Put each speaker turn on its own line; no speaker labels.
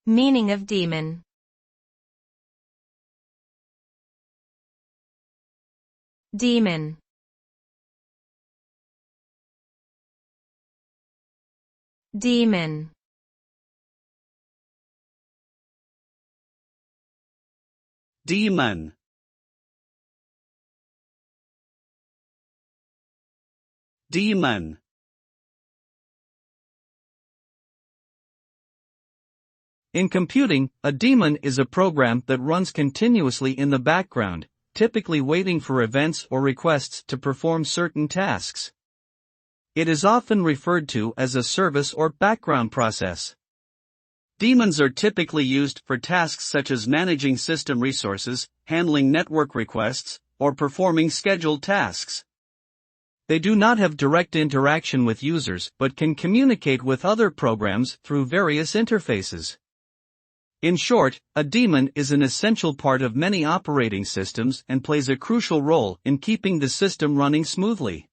Meaning of daemon. Daemon. Daemon.
Daemon. Daemon.
In computing, a daemon is a program that runs continuously in the background, typically waiting for events or requests to perform certain tasks. It is often referred to as a service or background process.
Daemons are typically used for tasks such as managing system resources, handling network requests, or performing scheduled tasks.
They do not have direct interaction with users but can communicate with other programs through various interfaces. In short, a daemon is an essential part of many operating systems and plays a crucial role in keeping the system running smoothly.